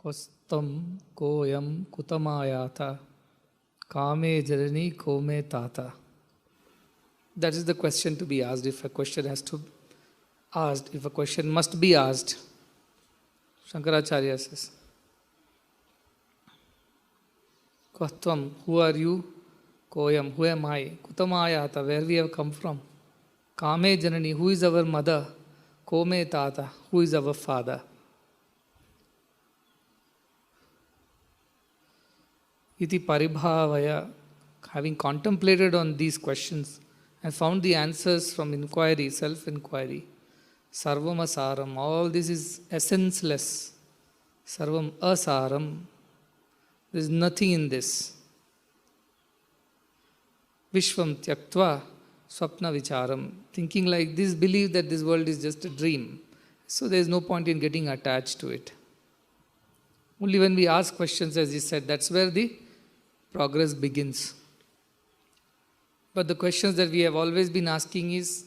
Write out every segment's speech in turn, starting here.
Kostam koyam kutamayata kame jarani kome tata. That is the question to be asked if a question has to asked, if a question must be asked. Shankaracharya says, Kostvam, who are you? Koyam, who am I? Kutamayata, where we have come from. Kame Janani, who is our mother? Kome Tata, who is our father? Iti Paribhavaya, having contemplated on these questions and found the answers from inquiry, self-inquiry, Sarvam Asaram, all this is essenceless. Sarvam Asaram, there is nothing in this. Vishwam Tyaktva Swapna Vicharam, thinking like this, believe that this world is just a dream. So there is no point in getting attached to it. Only when we ask questions, as he said, that's where the progress begins. But the questions that we have always been asking is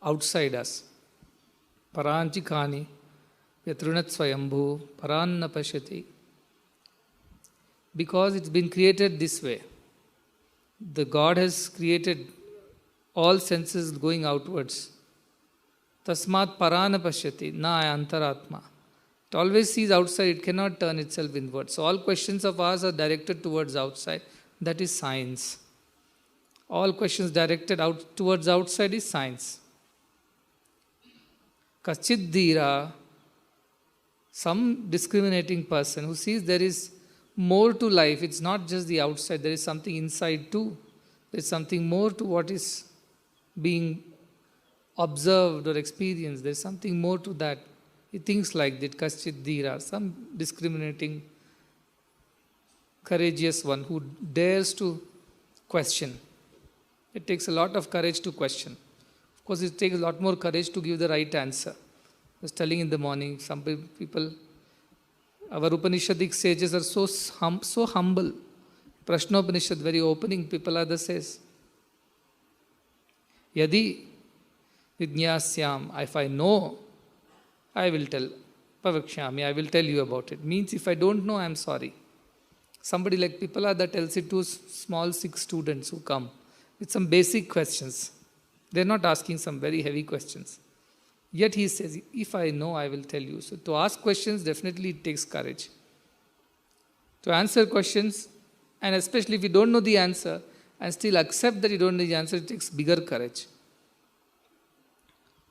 outside us. Paranchikani, Yatrunat Swayambhu, Paranna Pashyati. Because it's been created this way. The God has created all senses going outwards. Tasmat Parana Pashyati, na antaratma. It always sees outside, it cannot turn itself inward. So all questions of ours are directed towards outside. That is science. All questions directed out towards outside is science. Kaschid Dhira, some discriminating person who sees there is more to life. It's not just the outside, there is something inside too. There is something more to what is being observed or experienced. There is something more to that. He thinks like that, Kaschid Dhira, some discriminating, courageous one who dares to question. It takes a lot of courage to question. Of course, it takes a lot more courage to give the right answer. I was telling in the morning, some people, our Upanishadic sages are so humble. Prashnopanishad, very opening, people are the says. Yadi Vidnyasyam, if I know, I will tell. Pavakshami, I will tell you about it. Means if I don't know, I am sorry. Somebody like Pipalada tells it to small 6 students who come with some basic questions. They are not asking some very heavy questions. Yet he says, if I know, I will tell you. So to ask questions, definitely it takes courage. To answer questions, and especially if you don't know the answer, and still accept that you don't know the answer, it takes bigger courage.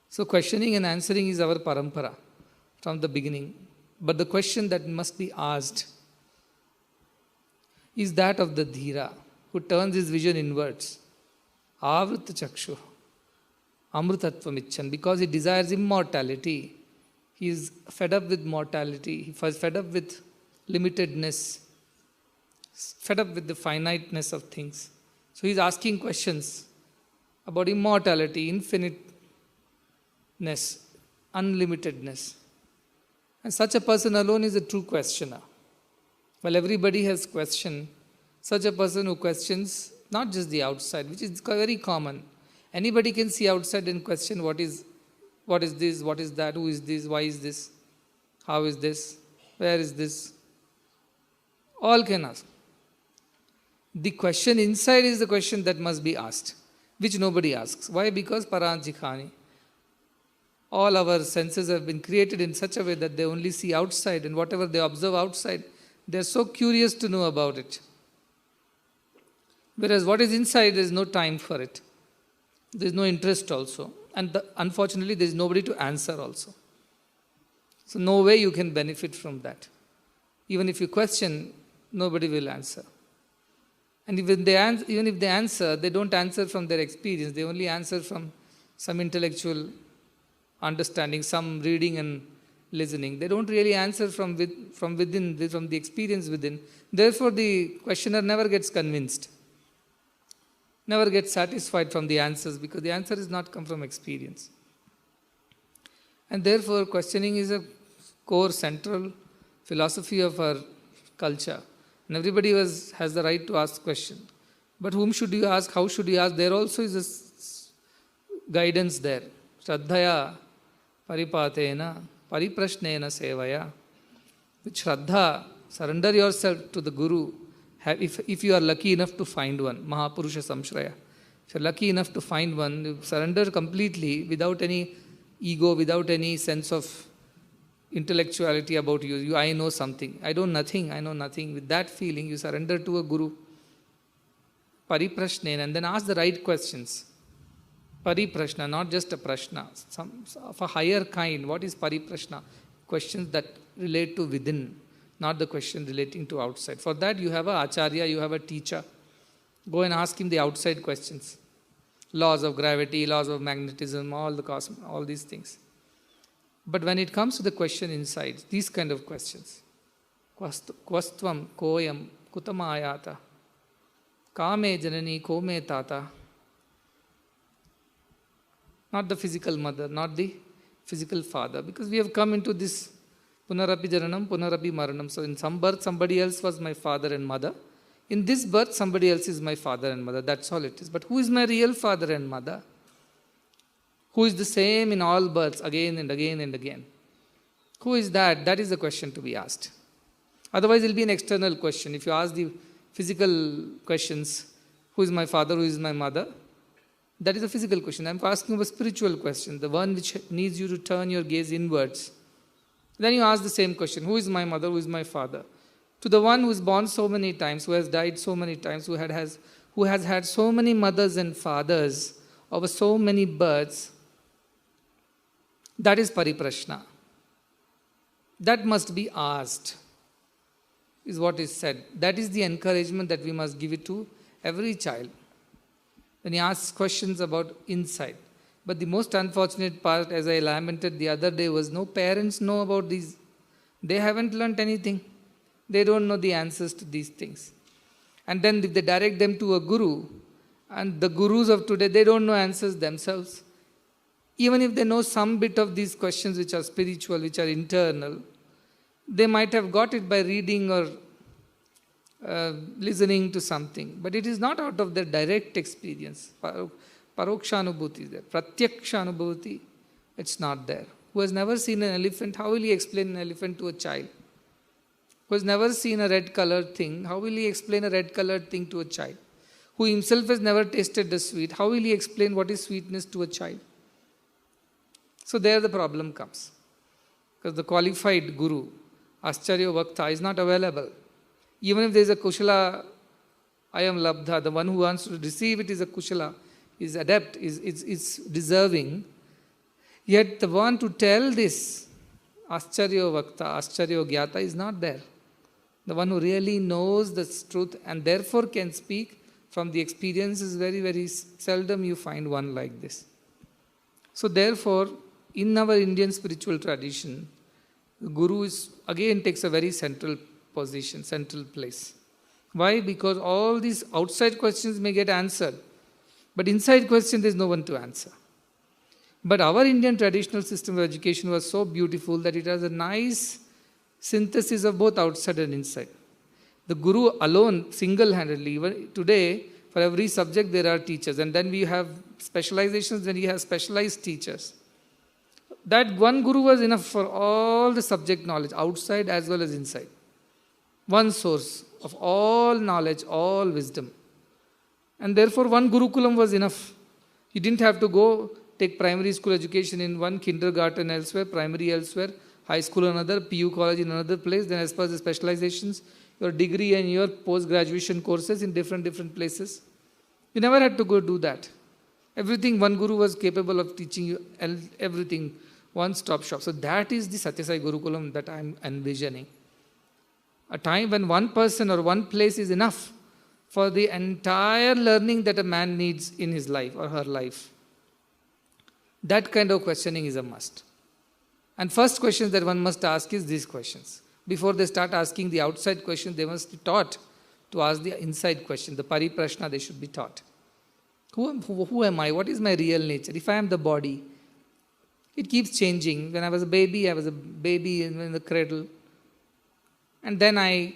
So questioning and answering is our parampara from the beginning. But the question that must be asked is that of the Dhira, who turns his vision inwards. Avrita Chakshu, Amrutatvam Icchan, because he desires immortality. He is fed up with mortality. He is fed up with limitedness, fed up with the finiteness of things. So he is asking questions about immortality, infiniteness, unlimitedness. And such a person alone is a true questioner. While everybody has question, such a person who questions not just the outside, which is very common. Anybody can see outside and question what is this, what is that, who is this, why is this, how is this, where is this. All can ask. The question inside is the question that must be asked, which nobody asks. Why? Because Paranjikhani. All our senses have been created in such a way that they only see outside, and whatever they observe outside, they are so curious to know about it. Whereas what is inside, there is no time for it. There is no interest also. And unfortunately, there is nobody to answer also. So no way you can benefit from that. Even if you question, nobody will answer. And even if they answer, they don't answer from their experience. They only answer from some intellectual understanding, some reading and listening. They don't really answer from within, from the experience within. Therefore, the questioner never gets convinced, never gets satisfied from the answers, because the answer is not come from experience. And therefore, questioning is a core, central philosophy of our culture. And everybody has the right to ask question. But whom should you ask? How should you ask? There also is a guidance there. Shraddhaya paripatena pariprashnena sevaya. With Shraddha, surrender yourself to the Guru. If you are lucky enough to find one, Mahapurusha Samshraya. If you are lucky enough to find one, you surrender completely without any ego, without any sense of intellectuality about you. I know something. I know nothing. I know nothing. With that feeling, you surrender to a Guru. Pariprashnen, and then ask the right questions. Pariprashna, not just a prashna. Some of a higher kind. What is pariprashna? Questions that relate to within, not the question relating to outside. For that, you have a acharya, you have a teacher. Go and ask him the outside questions. Laws of gravity, laws of magnetism, all these things. But when it comes to the question inside, these kind of questions, Kvastvam, Koyam, Kutamayata, Kame Janani, Kome Tata, not the physical mother, not the physical father, because we have come into this Punarapi Jaranam, Punarapi Maranam. So in some birth, somebody else was my father and mother. In this birth, somebody else is my father and mother. That's all it is. But who is my real father and mother? Who is the same in all births, again and again and again? Who is that? That is the question to be asked. Otherwise, it will be an external question. If you ask the physical questions, who is my father, who is my mother? That is a physical question. I am asking a spiritual question, the one which needs you to turn your gaze inwards. Then you ask the same question, who is my mother, who is my father? To the one who is born so many times, who has died so many times, who has had so many mothers and fathers over so many births, that is pariprashna. That must be asked, is what is said. That is the encouragement that we must give it to every child. When he asks questions about inside. But the most unfortunate part, as I lamented the other day, was no parents know about these. They haven't learnt anything. They don't know the answers to these things. And then if they direct them to a guru, and the gurus of today, they don't know answers themselves. Even if they know some bit of these questions which are spiritual, which are internal, they might have got it by reading or listening to something. But it is not out of their direct experience. Parokshanubhuti is there. Pratyakshanubhuti, it's not there. Who has never seen an elephant, how will he explain an elephant to a child? Who has never seen a red colored thing, how will he explain a red colored thing to a child? Who himself has never tasted the sweet, how will he explain what is sweetness to a child? So there the problem comes. Because the qualified guru, Ascharya Vakta, is not available. Even if there is a Kushala, I am Labdha, the one who wants to receive it is a Kushala, is adept, is deserving. Yet the one to tell this, Ascharya Vakta, Ascharya Gyata, is not there. The one who really knows the truth and therefore can speak from the experience is very, very seldom you find one like this. So therefore, in our Indian spiritual tradition, the Guru again takes a very central position, central place. Why? Because all these outside questions may get answered, but inside question there is no one to answer. But our Indian traditional system of education was so beautiful that it has a nice synthesis of both outside and inside. The Guru alone, single-handedly, even today, for every subject there are teachers, and then we have specializations, then we have specialized teachers. That one Guru was enough for all the subject knowledge, outside as well as inside. One source of all knowledge, all wisdom. And therefore one Gurukulam was enough. You didn't have to go take primary school education in one, kindergarten elsewhere, primary elsewhere, high school another, PU college in another place, then as per the specializations, your degree and your post-graduation courses in different places. You never had to go do that. Everything, one Guru was capable of teaching you everything, one-stop shop. So that is the Satyasai Gurukulam that I am envisioning. A time when one person or one place is enough for the entire learning that a man needs in his life or her life. That kind of questioning is a must. And first questions that one must ask is these questions. Before they start asking the outside questions, they must be taught to ask the inside question, the pariprashna they should be taught. Who am I? What is my real nature? If I am the body, it keeps changing. When I was a baby in the cradle. And then I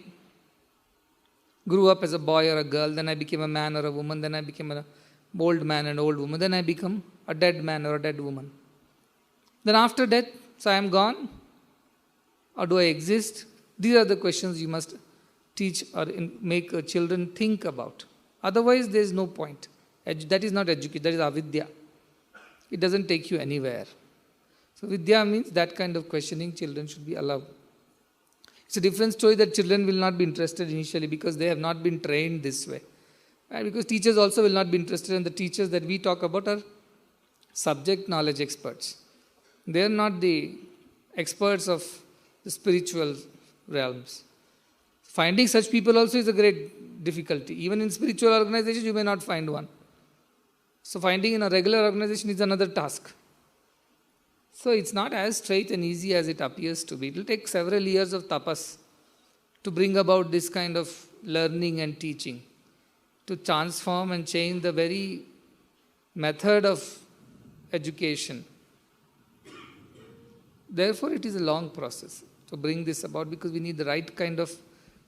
grew up as a boy or a girl. Then I became a man or a woman. Then I became an old man and old woman. Then I become a dead man or a dead woman. Then after death, so I am gone? Or do I exist? These are the questions you must teach or make children think about. Otherwise, there is no point. That is not education, that is avidya. It doesn't take you anywhere. So vidya means that kind of questioning children should be allowed. It's a different story that children will not be interested initially because they have not been trained this way. Right? Because teachers also will not be interested, and the teachers that we talk about are subject knowledge experts. They are not the experts of the spiritual realms. Finding such people also is a great difficulty. Even in spiritual organizations, you may not find one. So finding in a regular organization is another task. So it's not as straight and easy as it appears to be. It will take several years of tapas to bring about this kind of learning and teaching, to transform and change the very method of education. Therefore, it is a long process to bring this about, because we need the right kind of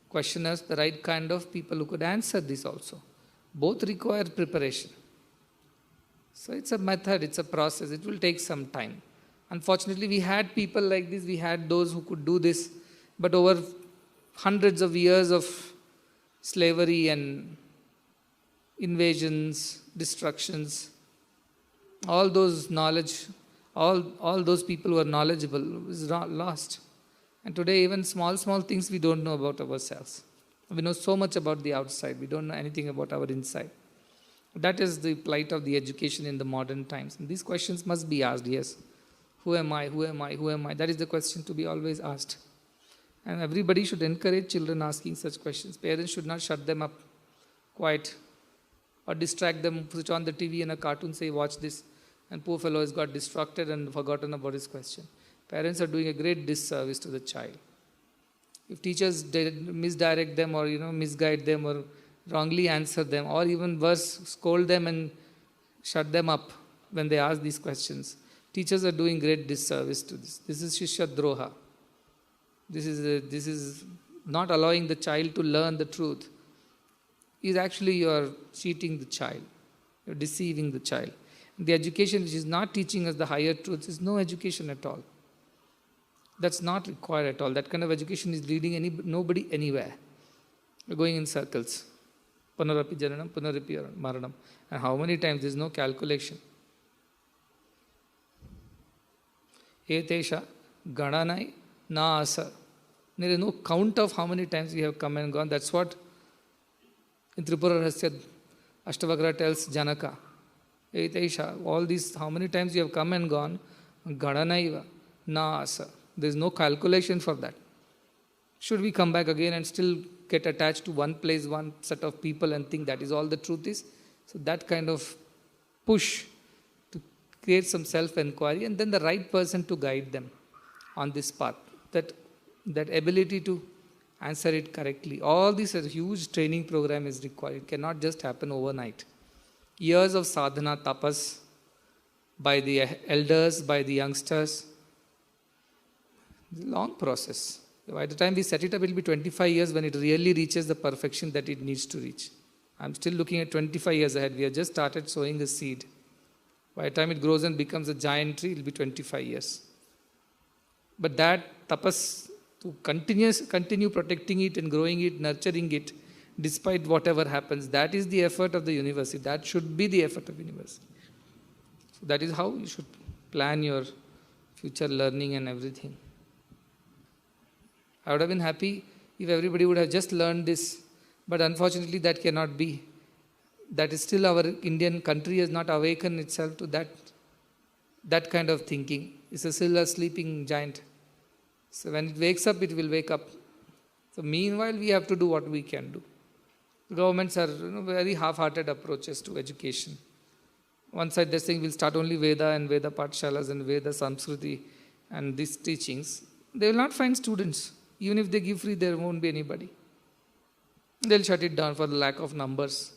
questioners, the right kind of people who could answer this also. Both require preparation. So it's a method, it's a process, it will take some time. Unfortunately, we had people like this, we had those who could do this, but over hundreds of years of slavery and invasions, destructions, all those knowledge, all those people who are knowledgeable is lost. And today even small things we don't know about ourselves. We know so much about the outside, we don't know anything about our inside. That is the plight of the education in the modern times. And these questions must be asked, yes. Who am I? Who am I? Who am I? That is the question to be always asked. And everybody should encourage children asking such questions. Parents should not shut them up quiet or distract them, switch on the TV and a cartoon, say, watch this. And poor fellow has got distracted and forgotten about his question. Parents are doing a great disservice to the child. If teachers misdirect them or misguide them or wrongly answer them, or even worse, scold them and shut them up when they ask these questions, teachers are doing great disservice to this. This is Shishya Droha. This is not allowing the child to learn the truth. Is actually you are cheating the child. You are deceiving the child. The education which is not teaching us the higher truths is no education at all. That's not required at all. That kind of education is leading nobody anywhere. We're going in circles. Punarapi Jananam, Punarapi Maranam. And how many times? There is no calculation. Etesha Gananai Na Asa. There is no count of how many times we have come and gone. That's what in Tripura Rahasya Ashtavakra tells Janaka. Etesha, all these, how many times you have come and gone, Gananaiva Na Asa. There is no calculation for that. Should we come back again and still get attached to one place, one set of people and think that is all the truth is? So that kind of push to create some self-inquiry and then the right person to guide them on this path. That ability to answer it correctly. All this, a huge training program is required. It cannot just happen overnight. Years of sadhana, tapas, by the elders, by the youngsters. Long process. By the time we set it up, it will be 25 years when it really reaches the perfection that it needs to reach. I'm still looking at 25 years ahead. We have just started sowing a seed. By the time it grows and becomes a giant tree, it will be 25 years. But that tapas, to continue protecting it and growing it, nurturing it, despite whatever happens, that is the effort of the university. That should be the effort of the university. So that is how you should plan your future learning and everything. I would have been happy if everybody would have just learned this, but unfortunately that cannot be. That is still our Indian country has not awakened itself to that kind of thinking. It's still a sleeping giant. So when it wakes up, it will wake up. So meanwhile, we have to do what we can do. Governments are very half-hearted approaches to education. One side they're saying we'll start only Veda and Veda Patshalas and Veda Samskriti and these teachings. They will not find students. Even if they give free, there won't be anybody. They'll shut it down for the lack of numbers.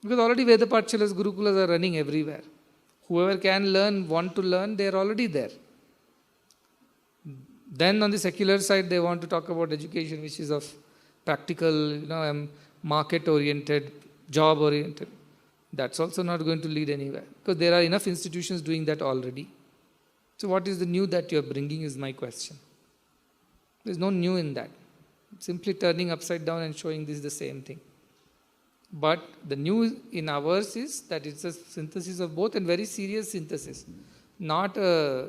Because already Veda Patshalas, Gurukulas are running everywhere. Whoever can learn, want to learn, they are already there. Then on the secular side, they want to talk about education which is of practical, market-oriented, job-oriented. That's also not going to lead anywhere. Because there are enough institutions doing that already. So what is the new that you are bringing is my question. There's no new in that. Simply turning upside down and showing this is the same thing. But the new in ours is that it's a synthesis of both, and very serious synthesis, not a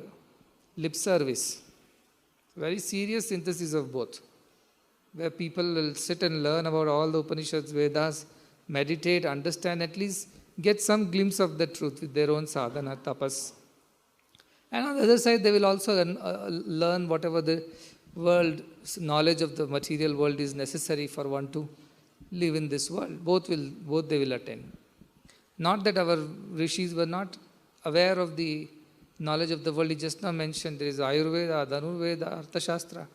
lip service. Very serious synthesis of both, where people will sit and learn about all the Upanishads, Vedas, meditate, understand, at least get some glimpse of the truth with their own sadhana, tapas. And on the other side, they will also learn whatever the world knowledge of the material world is necessary for one to live in this world. Both they will attain. Not that our rishis were not aware of the knowledge of the world. He just now mentioned there is Ayurveda, Dhanurveda, Arthashastra,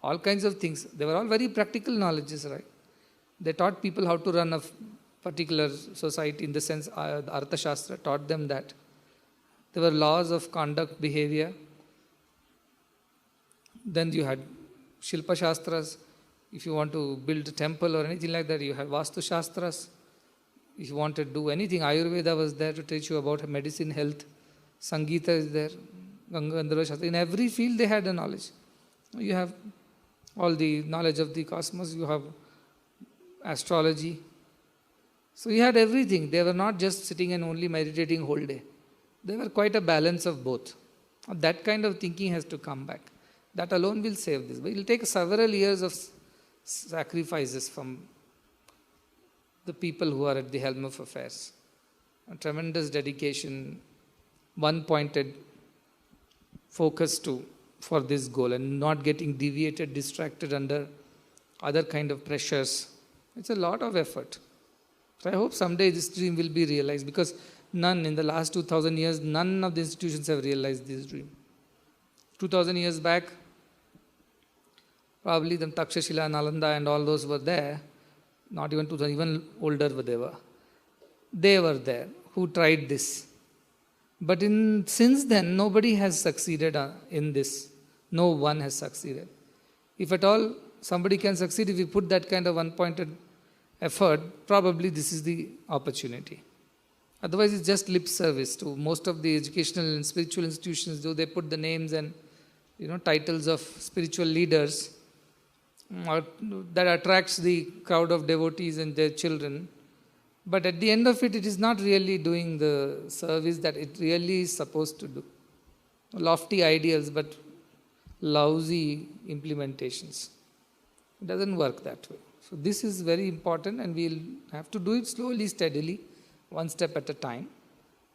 all kinds of things. They were all very practical knowledges, right? They taught people how to run a particular society, in the sense Arthashastra taught them that. There were laws of conduct, behavior. Then you had Shilpa Shastras. If you want to build a temple or anything like that, you have Vastu Shastras. If you want to do anything, Ayurveda was there to teach you about medicine, health. Sangeeta is there. Gandharva Shastra. In every field they had a knowledge. You have all the knowledge of the cosmos. You have astrology. So you had everything. They were not just sitting and only meditating whole day. They were quite a balance of both. That kind of thinking has to come back. That alone will save this. But it will take several years of sacrifices from the people who are at the helm of affairs. A tremendous dedication, one-pointed focus for this goal, and not getting deviated, distracted under other kind of pressures. It's a lot of effort. So I hope someday this dream will be realized, because none in the last 2000 years, none of the institutions have realized this dream. 2000 years back, probably the Takshashila, Nalanda and all those were there. Not even 2000, even older they were. They were there who tried this. But since then, nobody has succeeded in this. No one has succeeded. If at all somebody can succeed, if we put that kind of one-pointed effort, probably this is the opportunity. Otherwise, it's just lip service to most of the educational and spiritual institutions, though they put the names and titles of spiritual leaders that attracts the crowd of devotees and their children. But at the end of it, it is not really doing the service that it really is supposed to do. Lofty ideals, but lousy implementations. It doesn't work that way. So this is very important, and we'll have to do it slowly, steadily, one step at a time.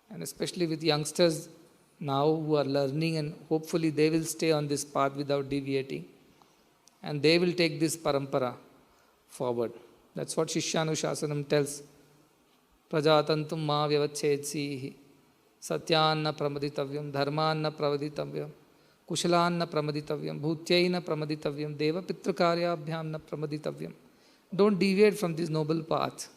And especially with youngsters now who are learning, and hopefully they will stay on this path without deviating. And they will take this parampara forward. That's what Shishyanuशासनम tells. Prajatantum ma vyavachedsihi satyanna pramaditavyam dharmanna pramaditavyam kushalanna pramaditavyam bhutyaina pramaditavyam deva pitrakaryabhyamna pramaditavyam. Don't deviate from this noble path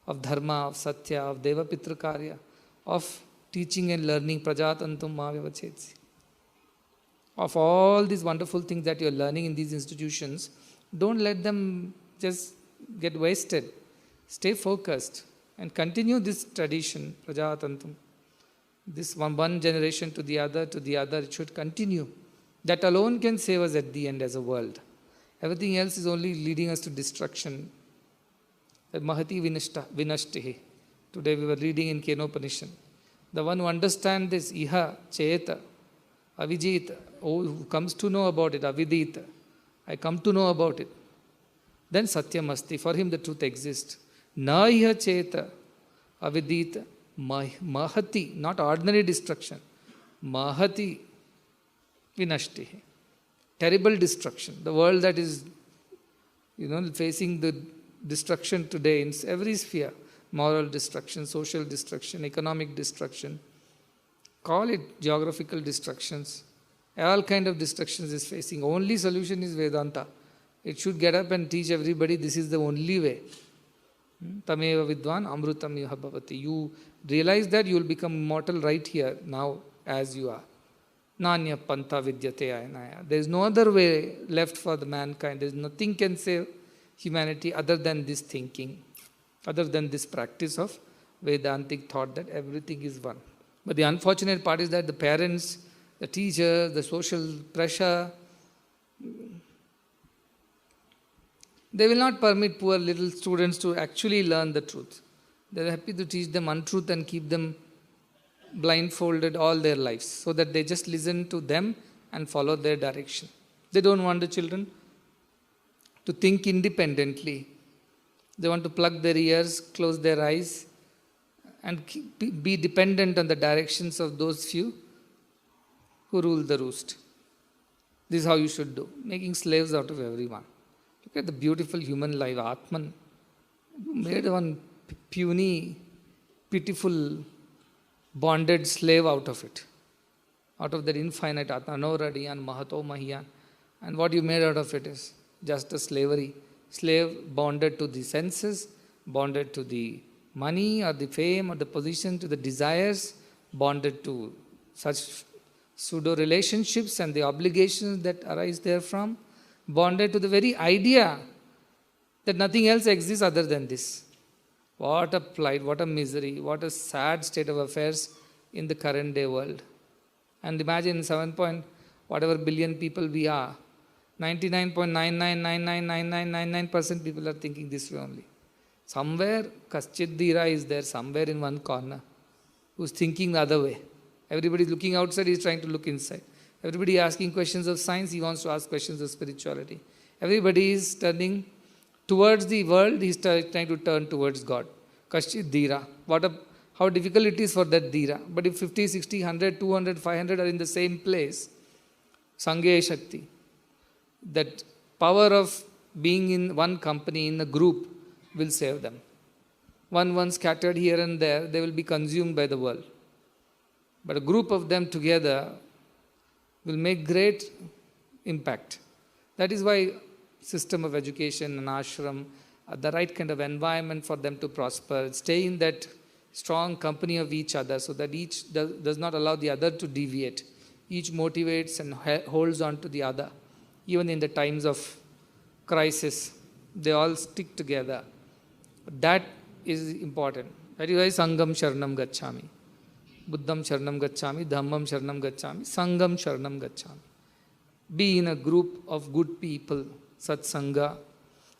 of dharma, of satya, of deva pitrakarya, of teaching and learning. Prajatantum ma vyavachedsihi. Of all these wonderful things that you are learning in these institutions, don't let them just get wasted. Stay focused and continue this tradition, Prajatantam. This one generation to the other, it should continue. That alone can save us at the end as a world. Everything else is only leading us to destruction. Mahati vinashtihi. Today we were reading in Kenopanishad. The one who understands this, Iha, Cheta, Avijita, who comes to know about it, Avidita, I come to know about it. Then Satyamasti, for him the truth exists. Na iha cheta, Avidita, Mahati, not ordinary destruction. Mahati vinashtihi. Terrible destruction. The world that is, facing the destruction today in every sphere. Moral destruction, social destruction, economic destruction. Call it geographical destructions. All kind of destructions is facing. Only solution is Vedanta. It should get up and teach everybody this is the only way. Tameva vidvan amrutam yuha bhavati. You realize that you will become immortal right here, now, as you are. Nanya pantha vidyate ayanaya. There is no other way left for the mankind. There is nothing can save humanity other than this thinking, other than this practice of Vedantic thought that everything is one. But the unfortunate part is that the parents, the teachers, the social pressure, They will not permit poor little students to actually learn the truth. They are happy to teach them untruth and keep them blindfolded all their lives so that they just listen to them and follow their direction. They don't want the children to think independently. They want to plug their ears, close their eyes, and be dependent on the directions of those few who rule the roost. This is how you should do, making slaves out of everyone. Look at the beautiful human life, Atman. You made one puny, pitiful, bonded slave out of it. Out of that infinite Atma, Anoradiyan, Mahato Mahiyan. And what you made out of it is just a slavery. Slave bonded to the senses, bonded to the money or the fame or the position, to the desires, bonded to such pseudo relationships and the obligations that arise therefrom, bonded to the very idea that nothing else exists other than this. What a plight, what a misery, what a sad state of affairs in the current day world. And imagine 7 point whatever billion people we are, 99.999999% people are thinking this way only. Somewhere Kaschid Dhira is there, somewhere in one corner, who's thinking the other way. Everybody is looking outside, he's trying to look inside. Everybody asking questions of science, he wants to ask questions of spirituality. Everybody is turning towards the world, he's trying to turn towards God. Kaschid Dhira. How difficult it is for that Dhira. But if 50, 60, 100, 200, 500 are in the same place, Sanghe Shakti, that power of being in one company, in a group, will save them. One scattered here and there, they will be consumed by the world. But a group of them together will make great impact. That is why system of education and ashram are the right kind of environment for them to prosper. Stay in that strong company of each other so that each does not allow the other to deviate. Each motivates and holds on to the other. Even in the times of crisis, they all stick together. That is important. That is why Sangam Sharanam Gacchami. Buddham Sharanam Gacchami, Dhammam Sharanam Gacchami, Sangam Sharanam Gacchami. Be in a group of good people, Satsanga.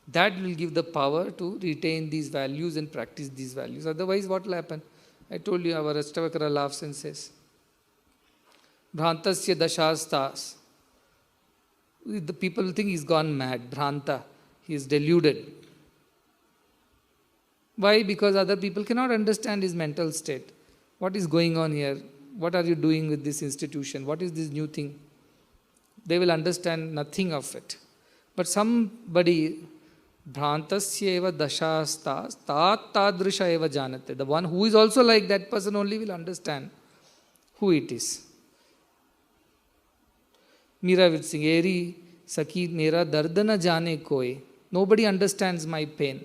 That will give the power to retain these values and practice these values. Otherwise, what will happen? I told you, our Ashtavakra laughs and says, Bhrantasya Dashastas. The people think he's gone mad. Bhranta. He is deluded. Why? Because other people cannot understand his mental state. What is going on here? What are you doing with this institution? What is this new thing? They will understand nothing of it. But somebody, Bhrantasya eva dashastas, tat tadrisha eva janate. The one who is also like that person only will understand who it is. Meera will sing, Eri Saki Mera Dardana Jane Koi. Nobody understands my pain.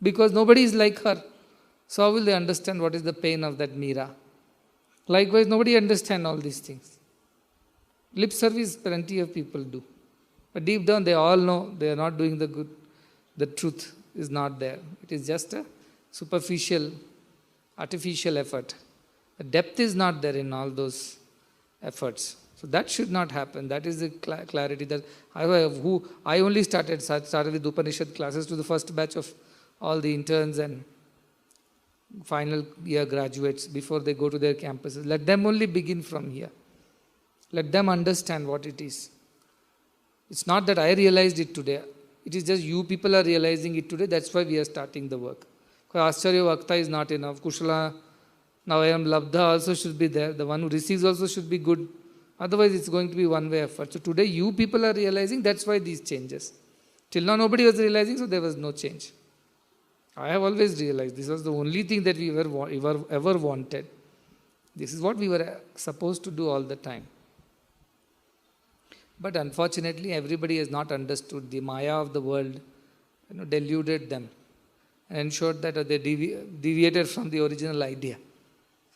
Because nobody is like her. So how will they understand what is the pain of that Meera? Likewise, nobody understands all these things. Lip service, plenty of people do. But deep down, they all know they are not doing the good. The truth is not there. It is just a superficial, artificial effort. The depth is not there in all those efforts. So that should not happen. That is the clarity that I only started with Upanishad classes to the first batch of all the interns and final year graduates before they go to their campuses. Let them only begin from here. Let them understand what it is. It's not that I realized it today. It is just you people are realizing it today. That's why we are starting the work. Because Ascharya Vakta is not enough. Kushala, Navayam, Labdha also should be there. The one who receives also should be good. Otherwise, it's going to be one-way effort. So today, you people are realizing, that's why these changes. Till now, nobody was realizing, so there was no change. I have always realized this was the only thing that we ever wanted. This is what we were supposed to do all the time. But unfortunately, everybody has not understood the Maya of the world, deluded them and ensured that they deviated from the original idea.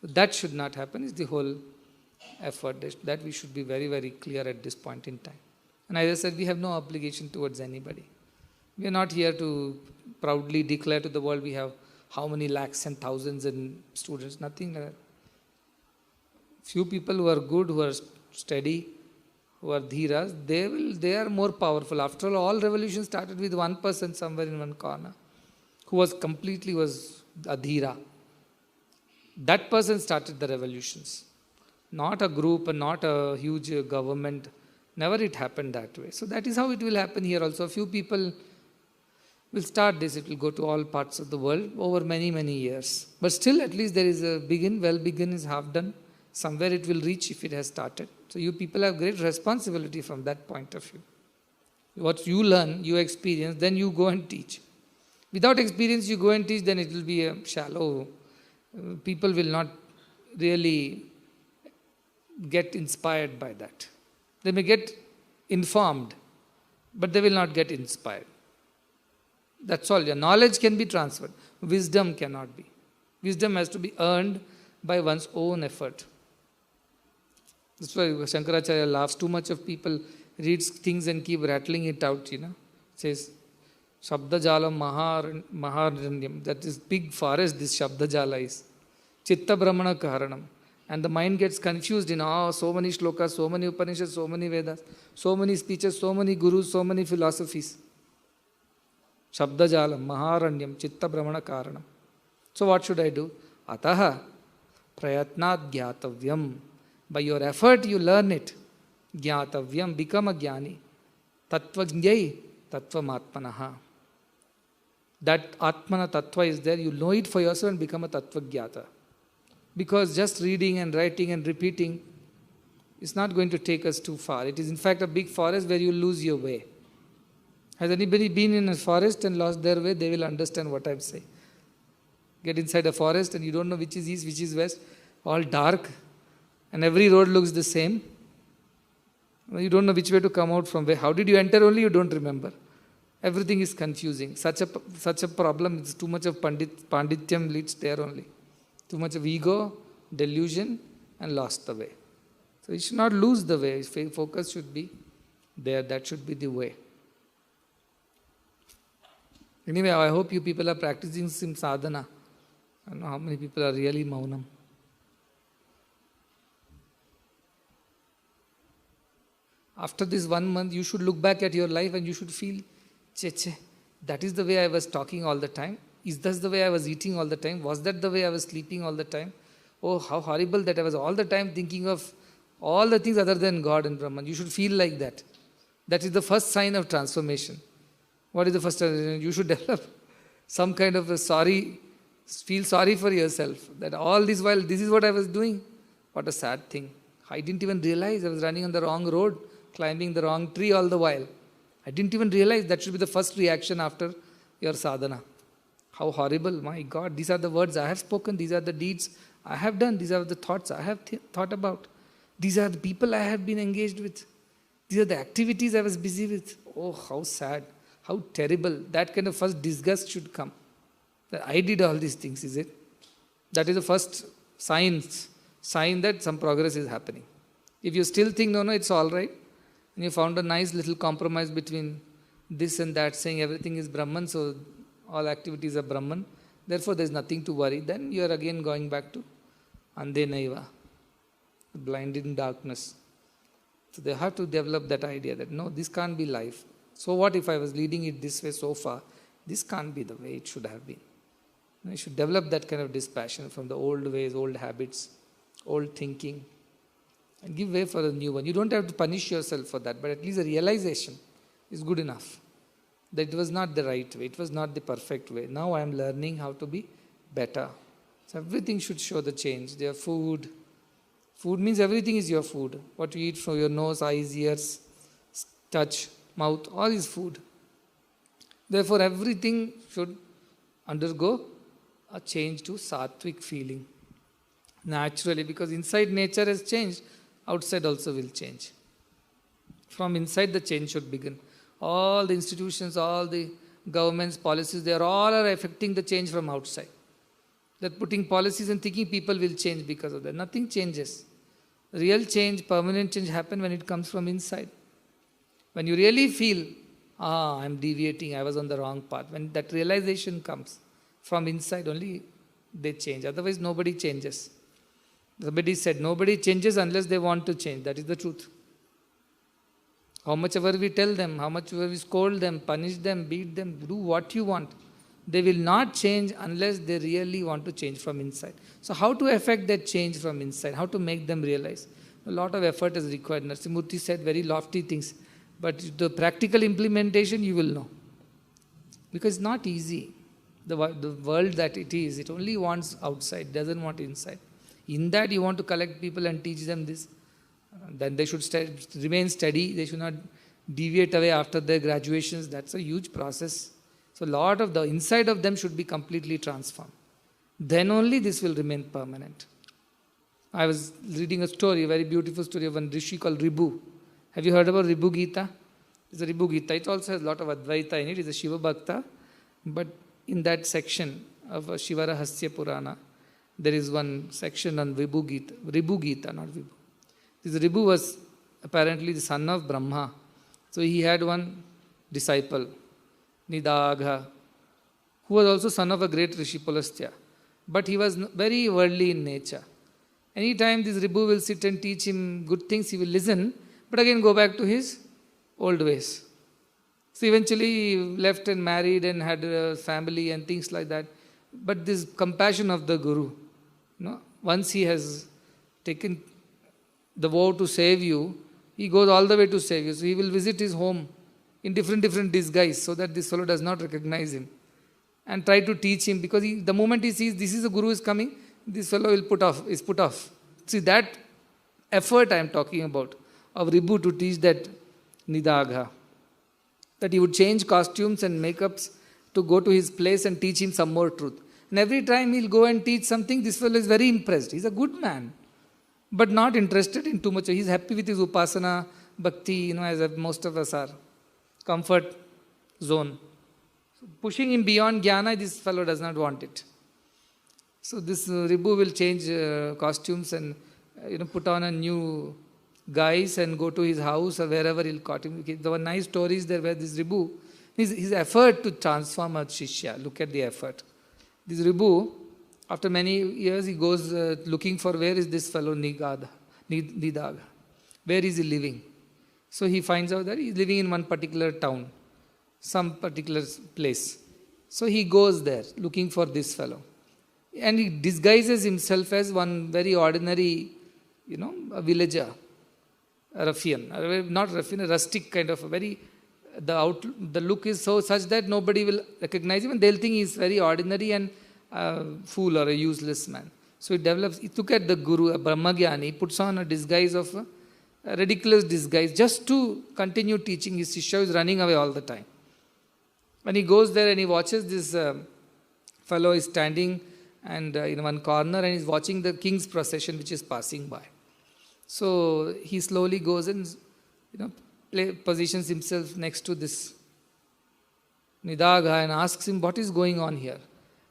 So that should not happen. Is the whole effort that we should be very, very clear at this point in time. And as I said, we have no obligation towards anybody. We are not here to proudly declare to the world we have how many lakhs and thousands and students, nothing like that. Few people who are good, who are steady, who are dhiras, they are more powerful. After all revolutions started with one person somewhere in one corner, who was a dhira. That person started the revolutions. Not a group and not a huge government. Never it happened that way. So that is how it will happen here also. A few people will start this. It will go to all parts of the world over many, many years. But still, at least there is a begin. Well begin is half done. Somewhere it will reach if it has started. So you people have great responsibility from that point of view. What you learn, you experience, then you go and teach. Without experience, you go and teach, then it will be a shallow. People will not really get inspired by that. They may get informed, but they will not get inspired. That's all. Your knowledge can be transferred. Wisdom cannot be. Wisdom has to be earned by one's own effort. That's why Shankaracharya laughs. Too much of people reads things and keep rattling it out, Says, Shabdajala Maharanyam. That is big forest, this Shabdajala is. Chitta Brahmana Kaharanam. And the mind gets confused in, so many shlokas, so many Upanishads, so many Vedas, so many speeches, so many gurus, so many philosophies. Shabdajalam, Maharanyam, Chitta Brahmana Karanam. So what should I do? Ataha prayatnat gyatavyam. By your effort you learn it. Gyatavyam, become a jnani. Tattvajnai, tattvamatmanaha. That Atmana Tattva is there, you know it for yourself and become a Tattvajnata. Because just reading and writing and repeating is not going to take us too far. It is in fact a big forest where you lose your way. Has anybody been in a forest and lost their way? They will understand what I'm saying. Get inside a forest and you don't know which is east, which is west, all dark, and every road looks the same. You don't know which way to come out from where. How did you enter only? You don't remember. Everything is confusing. Such a problem. It's too much of pandityam leads there only. Too much of ego, delusion, and lost the way. So you should not lose the way. Focus should be there. That should be the way. Anyway, I hope you people are practicing some sadhana. I don't know how many people are really maunam. After this 1 month, you should look back at your life and you should feel, that is the way I was talking all the time. Is that the way I was eating all the time? Was that the way I was sleeping all the time? Oh, how horrible that I was all the time thinking of all the things other than God and Brahman. You should feel like that. That is the first sign of transformation. What is the first sign? You should develop some kind of feel sorry for yourself. That all this while, this is what I was doing. What a sad thing. I didn't even realize I was running on the wrong road, climbing the wrong tree all the while. I didn't even realize. That should be the first reaction after your sadhana. How horrible, my God, these are the words I have spoken, these are the deeds I have done, these are the thoughts I have thought about. These are the people I have been engaged with. These are the activities I was busy with. Oh, how sad, how terrible. That kind of first disgust should come. That I did all these things, is it? That is the first sign that some progress is happening. If you still think, no, it's all right, and you found a nice little compromise between this and that, saying everything is Brahman, so all activities are Brahman, therefore there is nothing to worry, then you are again going back to Ande Naiva, blinded in darkness. So they have to develop that idea that no, this can't be life. So what if I was leading it this way so far? This can't be the way it should have been. You should develop that kind of dispassion from the old ways, old habits, old thinking, and give way for a new one. You don't have to punish yourself for that, but at least a realization is good enough. That it was not the right way, it was not the perfect way. Now I am learning how to be better. So everything should show the change. Their food. Food means everything is your food. What you eat from your nose, eyes, ears, touch, mouth, all is food. Therefore everything should undergo a change to sattvic feeling. Naturally, because inside nature has changed, outside also will change. From inside the change should begin. All the institutions, all the governments, policies, they are all affecting the change from outside. They're putting policies and thinking people will change because of that. Nothing changes. Real change, permanent change happen when it comes from inside. When you really feel, I'm deviating, I was on the wrong path. When that realization comes from inside only, they change. Otherwise, nobody changes. Somebody said, nobody changes unless they want to change. That is the truth. How much ever we tell them, how much ever we scold them, punish them, beat them, do what you want, they will not change unless they really want to change from inside. So how to affect that change from inside? How to make them realize? A lot of effort is required. Narasimhamurti said very lofty things, but the practical implementation you will know. Because it's not easy. The world that it is, it only wants outside, doesn't want inside. In that you want to collect people and teach them this. Then they should remain steady. They should not deviate away after their graduations. That's a huge process. So a lot of the inside of them should be completely transformed. Then only this will remain permanent. I was reading a story, a very beautiful story of one rishi called Ribu. Have you heard about Ribu Gita? It's a Ribu Gita. It also has a lot of Advaita in it. It's a Shiva Bhakta. But in that section of Shiva Rahasya Purana, there is one section on Ribu Gita, not Vibhu. This Ribu was apparently the son of Brahma. So he had one disciple, Nidagha, who was also son of a great Rishi Pulastya. But he was very worldly in nature. Anytime this Ribu will sit and teach him good things, he will listen, but again go back to his old ways. So eventually he left and married and had a family and things like that. But this compassion of the Guru, once he has taken the vow to save you, he goes all the way to save you. So he will visit his home in different disguise so that this fellow does not recognize him. And try to teach him, because the moment he sees this is the Guru is coming, this fellow is put off. See, that effort I am talking about of Ribu to teach that Nidagha, that he would change costumes and makeups to go to his place and teach him some more truth. And every time he'll go and teach something, this fellow is very impressed. He's a good man, but not interested in too much. He's happy with his upasana, bhakti, as most of us are. Comfort zone. So pushing him beyond jnana, this fellow does not want it. So this Ribu will change costumes and put on a new guise and go to his house or wherever he'll caught him. There were nice stories there where this Ribu, his effort to transform a Shishya, look at the effort. This Ribu, after many years, he goes looking for where is this fellow Nidagha, where is he living. So he finds out that he's living in one particular town, some particular place. So he goes there looking for this fellow. And he disguises himself as one very ordinary, a villager, a ruffian, not ruffian, a rustic kind of a very, the look is so such that nobody will recognize him and they'll think he's very ordinary and a fool or a useless man. So he took at the Guru, a Brahmagyani, he puts on a disguise of a ridiculous disguise just to continue teaching. His Shishya is running away all the time. When he goes there and he watches this fellow is standing and in one corner and he's watching the king's procession which is passing by. So he slowly goes and positions himself next to this Nidagha and asks him what is going on here.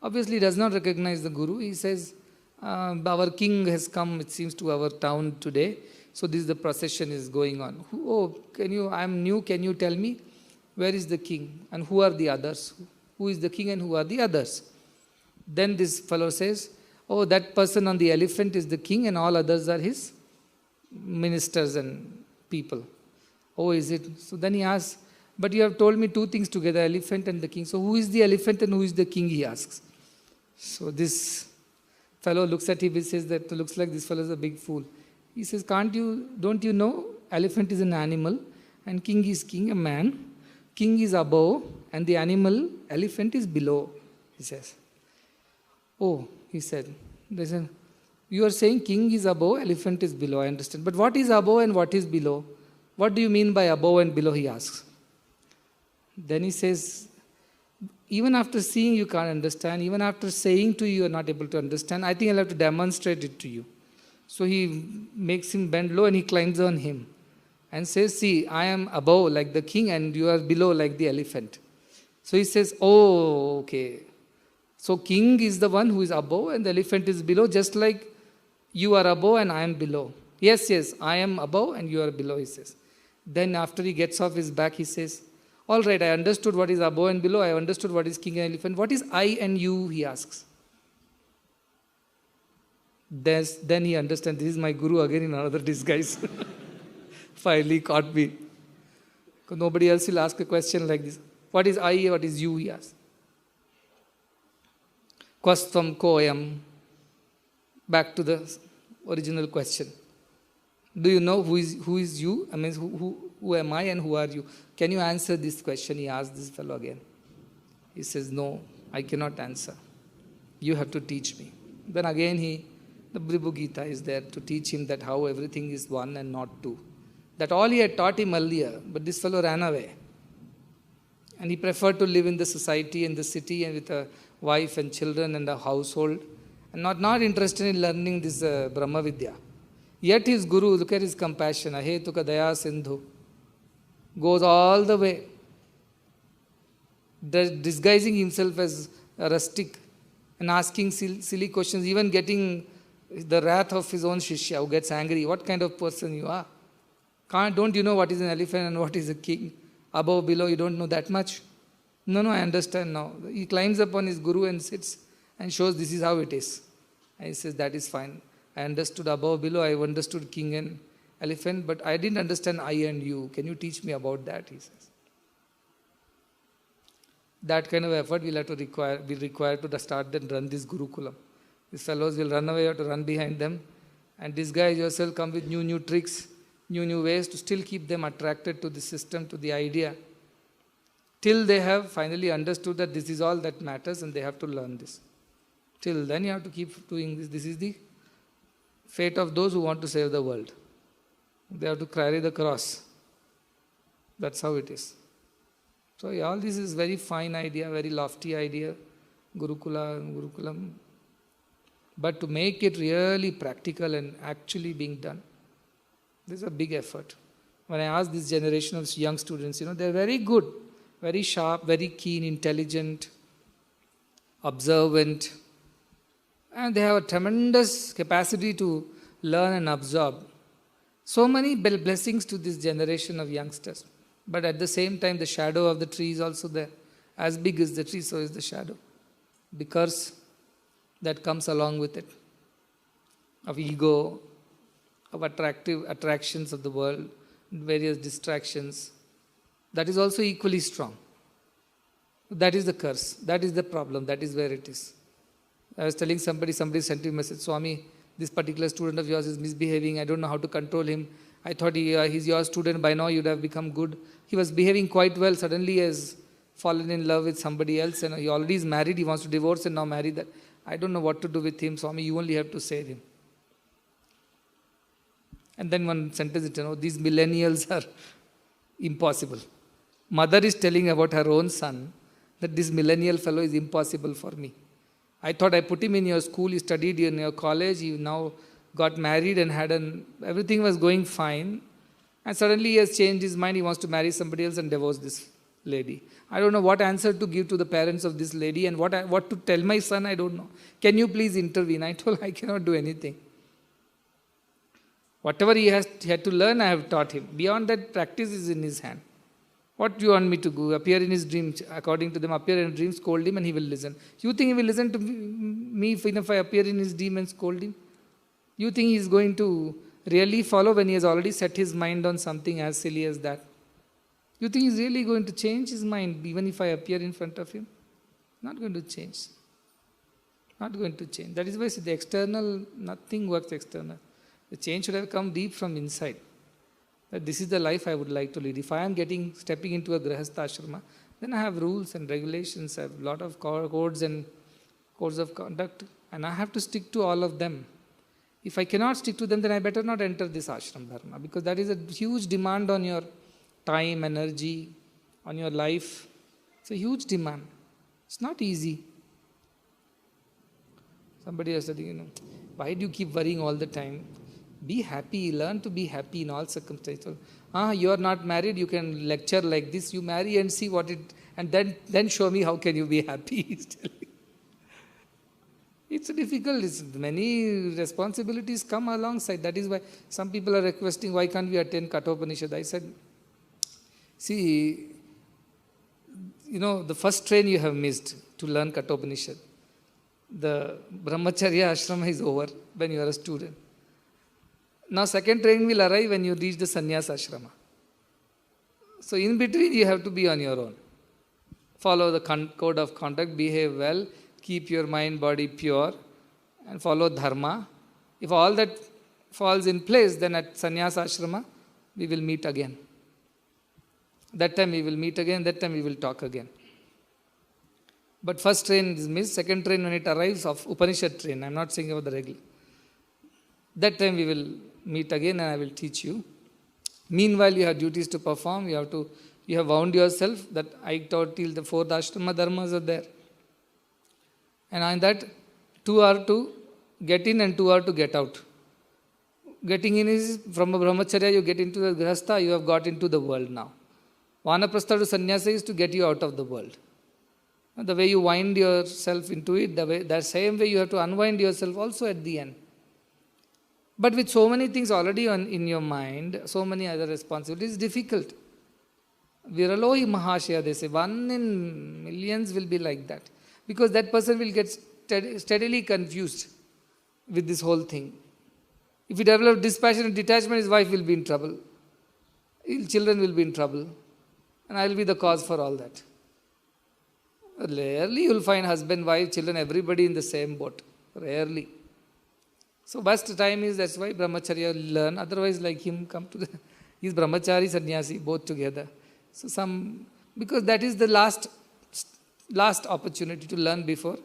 Obviously he does not recognize the Guru. He says, our king has come, it seems, to our town today. So this is the procession is going on. I am new, can you tell me where is the king and who are the others? Who is the king and who are the others? Then this fellow says, that person on the elephant is the king and all others are his ministers and people. Is it? So then he asks, but you have told me two things together, elephant and the king. So who is the elephant and who is the king, he asks. So this fellow looks at him and says that looks like this fellow is a big fool. He says, don't you know elephant is an animal and king is king, a man. King is above and the animal, elephant, is below, he says. He said, listen, you are saying king is above, elephant is below, I understand. But what is above and what is below? What do you mean by above and below, he asks. Then he says, even after seeing you can't understand, even after saying to you are not able to understand, I think I'll have to demonstrate it to you. So he makes him bend low and he climbs on him and says, see, I am above like the king and you are below like the elephant. So he says, okay. So king is the one who is above and the elephant is below, just like you are above and I am below. Yes, I am above and you are below, he says. Then after he gets off his back, he says, all right, I understood what is above and below. I understood what is king and elephant. What is I and you, he asks. Then he understands, this is my Guru again in another disguise. Finally caught me. Because nobody else will ask a question like this. What is I, what is you, he asks. Kwastvam koyam. Back to the original question. Do you know who is you? I mean, who am I and who are you? Can you answer this question? He asked this fellow again. He says, no, I cannot answer. You have to teach me. Then again the Brihbhu Gita is there to teach him that how everything is one and not two. That all he had taught him earlier, but this fellow ran away. And he preferred to live in the society and the city and with a wife and children and a household. And not interested in learning this Brahma Vidya. Yet his guru, look at his compassion, Ahetuka Daya Sindhu, goes all the way, disguising himself as a rustic and asking silly questions, even getting the wrath of his own Shishya who gets angry. What kind of person you are? Don't you know what is an elephant and what is a king? Above, below, you don't know that much? No, I understand now. He climbs upon his guru and sits and shows this is how it is. And he says, that is fine. I understood above, below, I understood king and elephant, but I didn't understand I and you. Can you teach me about that? He says. That kind of effort will have to be required to start and run this Gurukulam. These fellows will run away, you have to run behind them and disguise yourself, come with new tricks, new ways to still keep them attracted to the system, to the idea, till they have finally understood that this is all that matters and they have to learn this. Till then you have to keep doing this. This is the fate of those who want to save the world. They have to carry the cross. That's how it is. So all this is very fine idea, very lofty idea, Gurukulam. But to make it really practical and actually being done, this is a big effort. When I ask this generation of young students, they're very good, very sharp, very keen, intelligent, observant, and they have a tremendous capacity to learn and absorb. So many blessings to this generation of youngsters. But at the same time, the shadow of the tree is also there. As big as the tree, so is the shadow. The curse that comes along with it, of ego, of attractions of the world, various distractions, that is also equally strong. That is the curse. That is the problem. That is where it is. I was telling somebody sent me a message, Swami, this particular student of yours is misbehaving. I don't know how to control him. I thought he's your student. By now you'd have become good. He was behaving quite well. Suddenly he has fallen in love with somebody else and he already is married. He wants to divorce and now marry that. I don't know what to do with him. Swami, you only have to save him. And then one sentence, these millennials are impossible. Mother is telling about her own son that this millennial fellow is impossible for me. I thought I put him in your school, he studied in your college, he now got married and everything was going fine. And suddenly he has changed his mind, he wants to marry somebody else and divorce this lady. I don't know what answer to give to the parents of this lady and what to tell my son, I don't know. Can you please intervene? I told I cannot do anything. Whatever he had to learn, I have taught him. Beyond that, practice is in his hand. What do you want me to do? Appear in his dreams. According to them, appear in dreams, scold him and he will listen. You think he will listen to me if I appear in his dream and scold him? You think he is going to really follow when he has already set his mind on something as silly as that? You think he is really going to change his mind even if I appear in front of him? Not going to change. Not going to change. That is why the external, nothing works external. The change should have come deep from inside. That this is the life I would like to lead. If I am stepping into a Grihastha ashrama, then I have rules and regulations, I have a lot of codes and codes of conduct, and I have to stick to all of them. If I cannot stick to them, then I better not enter this ashram dharma, because that is a huge demand on your time, energy, on your life. It's a huge demand. It's not easy. Somebody has said, why do you keep worrying all the time? Be happy, learn to be happy in all circumstances. You are not married, you can lecture like this, you marry and see what and then show me how can you be happy. It's difficult, many responsibilities come alongside. That is why some people are requesting, why can't we attend Kathopanishad? I said, see, the first train you have missed to learn Kathopanishad. The Brahmacharya ashrama is over when you are a student. Now second train will arrive when you reach the sannyas ashrama. So in between you have to be on your own. Follow the code of conduct, behave well, keep your mind, body pure, and follow dharma. If all that falls in place, then at sannyasa ashrama, we will meet again. That time we will meet again, that time we will talk again. But first train is missed, second train when it arrives of Upanishad train, I am not saying about the regular. That time we will meet again and I will teach you. Meanwhile, you have duties to perform, you have wound yourself that I taught till the fourth ashrama dharmas are there. And on that, 2 are to get in and 2 are to get out. Getting in is from a brahmacharya, you get into the grihastha, you have got into the world now. Vanaprastha to sannyasa is to get you out of the world. The way you wind yourself into it, that same way you have to unwind yourself also at the end. But with so many things already in your mind, so many other responsibilities, it's difficult. Viralohi Mahashaya, they say, 1 in millions will be like that. Because that person will get steadily confused with this whole thing. If he develops dispassion and detachment, his wife will be in trouble. His children will be in trouble. And I will be the cause for all that. Rarely you will find husband, wife, children, everybody in the same boat. Rarely. So best time is, that's why brahmacharya will learn. Otherwise like him, he's brahmachari, sannyasi, both together. So because that is the last opportunity to learn before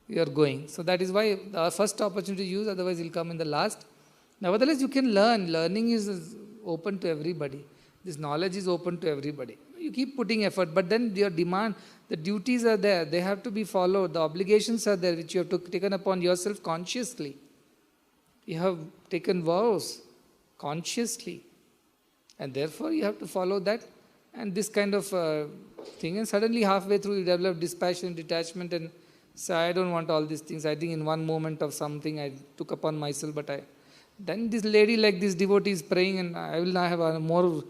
you are going. So that is why the first opportunity to use, otherwise you'll come in the last. Nevertheless, you can learn. Learning is open to everybody. This knowledge is open to everybody. You keep putting effort, but then your demand, the duties are there. They have to be followed. The obligations are there, which you have taken upon yourself consciously. You have taken vows consciously. And therefore, you have to follow that. And this kind of thing. And suddenly, halfway through, you develop dispassion, detachment, and say, I don't want all these things. I think in one moment of something, I took upon myself, then this lady like this devotee is praying, and I will now have more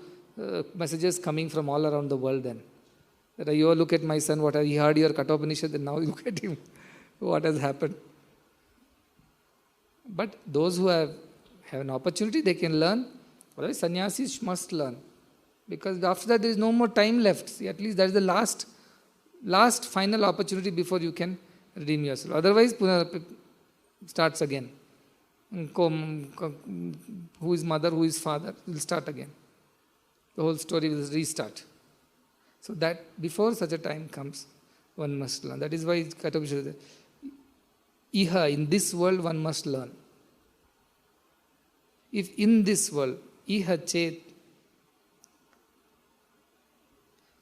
messages coming from all around the world then. That you look at my son, he heard your Kathopanishad, and now you look at him, what has happened. But those who have an opportunity, they can learn. Otherwise, sannyasis must learn. Because after that, there is no more time left. See, at least that is the last final opportunity before you can redeem yourself. Otherwise, starts again. Who is mother, who is father, will start again. The whole story will restart. So that before such a time comes, one must learn. That is why Kathopanishad says, Iha, in this world one must learn. If in this world, Iha chet,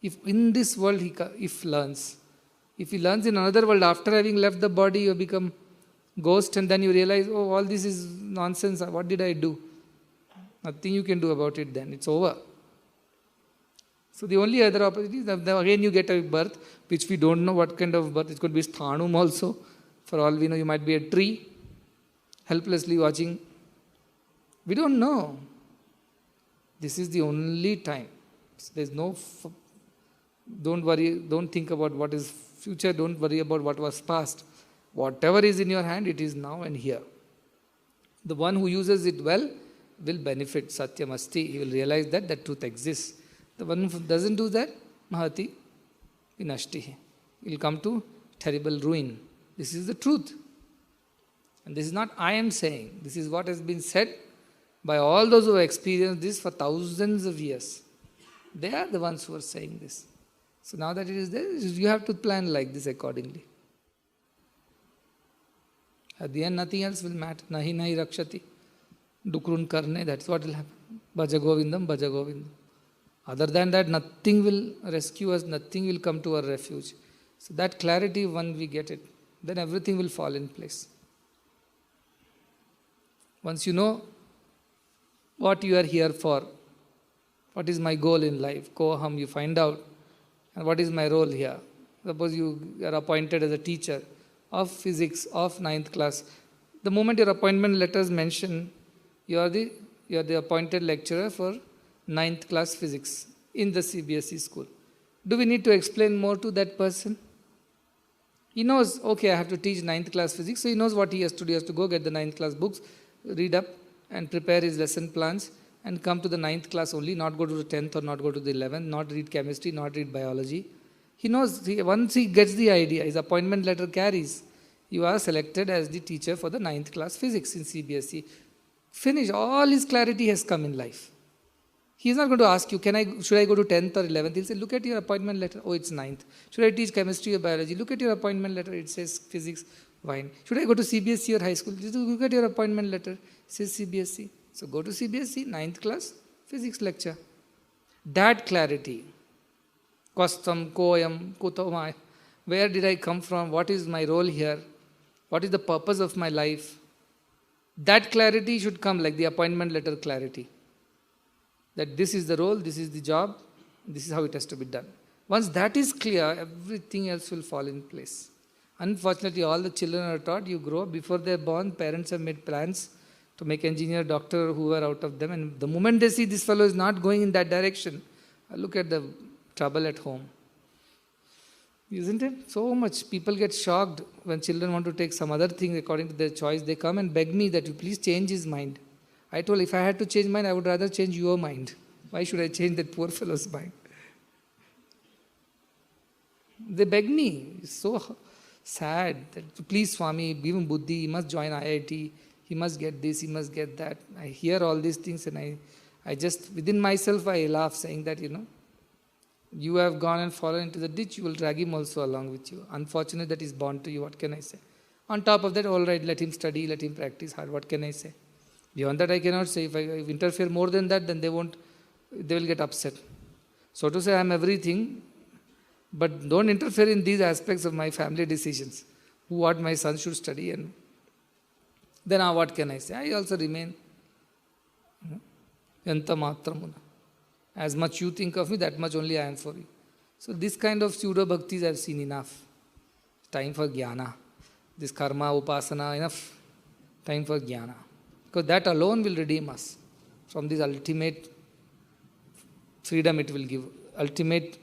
if in this world he learns in another world, after having left the body, you become ghost, and then you realize, oh, all this is nonsense. What did I do? Nothing you can do about it then. It's over. So the only other opportunity is again you get a birth, which we don't know what kind of birth. It could be sthanum also. For all we know, you might be a tree, helplessly watching. We don't know. This is the only time. There's no... Don't worry, don't think about what is future, don't worry about what was past. Whatever is in your hand, it is now and here. The one who uses it well will benefit. Satyam asti. He will realize that truth exists. The one who doesn't do that, mahati vinashtihi. He will come to terrible ruin. This is the truth. And this is not I am saying. This is what has been said by all those who have experienced this for thousands of years. They are the ones who are saying this. So now that it is there, you have to plan like this accordingly. At the end, nothing else will matter. Nahi nahi rakshati. Dukrun karne, that's what will happen. Bhaja Govindam, Bhaja Govindam. Other than that, nothing will rescue us, nothing will come to our refuge. So that clarity, when we get it, then everything will fall in place. Once you know what you are here for, what is my goal in life, Koham, you find out, and what is my role here. Suppose you are appointed as a teacher of physics of 9th class. The moment your appointment letters mention, you are the appointed lecturer for 9th class physics in the CBSE school. Do we need to explain more to that person? He knows, okay, I have to teach 9th class physics, so he knows what he has to do. He has to go get the 9th class books, read up and prepare his lesson plans and come to the ninth class only, not go to the 10th or not go to the 11th, not read chemistry, not read biology. He knows, once he gets the idea, his appointment letter carries, you are selected as the teacher for the ninth class physics in CBSE. Finish, all his clarity has come in life. He is not going to ask you, should I go to 10th or 11th? He'll say, look at your appointment letter. Oh, it's 9th. Should I teach chemistry or biology? Look at your appointment letter. It says physics, fine. Should I go to CBSE or high school? Look at your appointment letter. It says CBSE. So go to CBSE, 9th class, physics lecture. That clarity. Kwastam, koyam, kutomai. Where did I come from? What is my role here? What is the purpose of my life? That clarity should come like the appointment letter clarity. That this is the role, this is the job, this is how it has to be done. Once that is clear, everything else will fall in place. Unfortunately, all the children are taught, you grow up, before they're born, parents have made plans to make engineer, doctor, whoever out of them, and the moment they see this fellow is not going in that direction, look at the trouble at home. Isn't it? So much. People get shocked when children want to take some other thing according to their choice. They come and beg me that you please change his mind. I told, if I had to change mine, I would rather change your mind. Why should I change that poor fellow's mind? They beg me. It's so sad that, please Swami, give him buddhi, he must join IIT, he must get this, he must get that. I hear all these things and I just, within myself, I laugh saying that, you have gone and fallen into the ditch, you will drag him also along with you. Unfortunate that he's born to you, what can I say? On top of that, all right, let him study, let him practice hard, what can I say? Beyond that, I cannot say. If I interfere more than that, then they will get upset. So to say, I am everything, but don't interfere in these aspects of my family decisions. What my son should study, and then what can I say? I also remain yanta matramuna. As much you think of me, that much only I am for you. So this kind of pseudo bhaktis I have seen enough. Time for jnana. This karma, upasana, enough. Time for jnana. Because that alone will redeem us from this ultimate freedom it will give, ultimate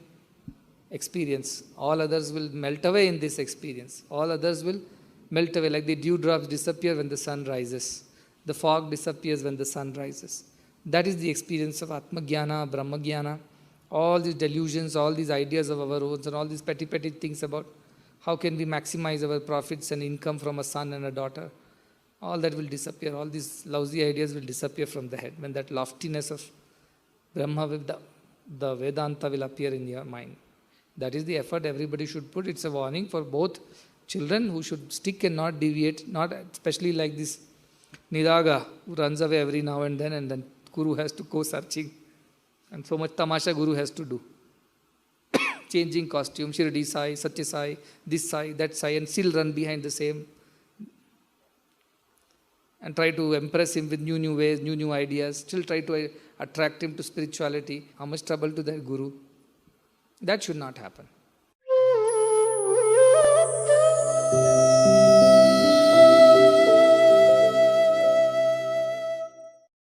experience. All others will melt away in this experience. All others will melt away, like the dewdrops disappear when the sun rises. The fog disappears when the sun rises. That is the experience of Atma Jnana, Brahma Jnana. All these delusions, all these ideas of our own, and all these petty things about how can we maximize our profits and income from a son and a daughter. All that will disappear. All these lousy ideas will disappear from the head when that loftiness of Brahma, the Vedanta will appear in your mind. That is the effort everybody should put. It's a warning for both children who should stick and not deviate, not especially like this Nidaga who runs away every now and then Guru has to go searching. And so much tamasha Guru has to do. Changing costume, Shirdi Sai, Satya Sai, this Sai, that Sai, and still run behind the same. And try to impress him with new ways, new ideas, still try to attract him to spirituality. How much trouble to that Guru? That should not happen.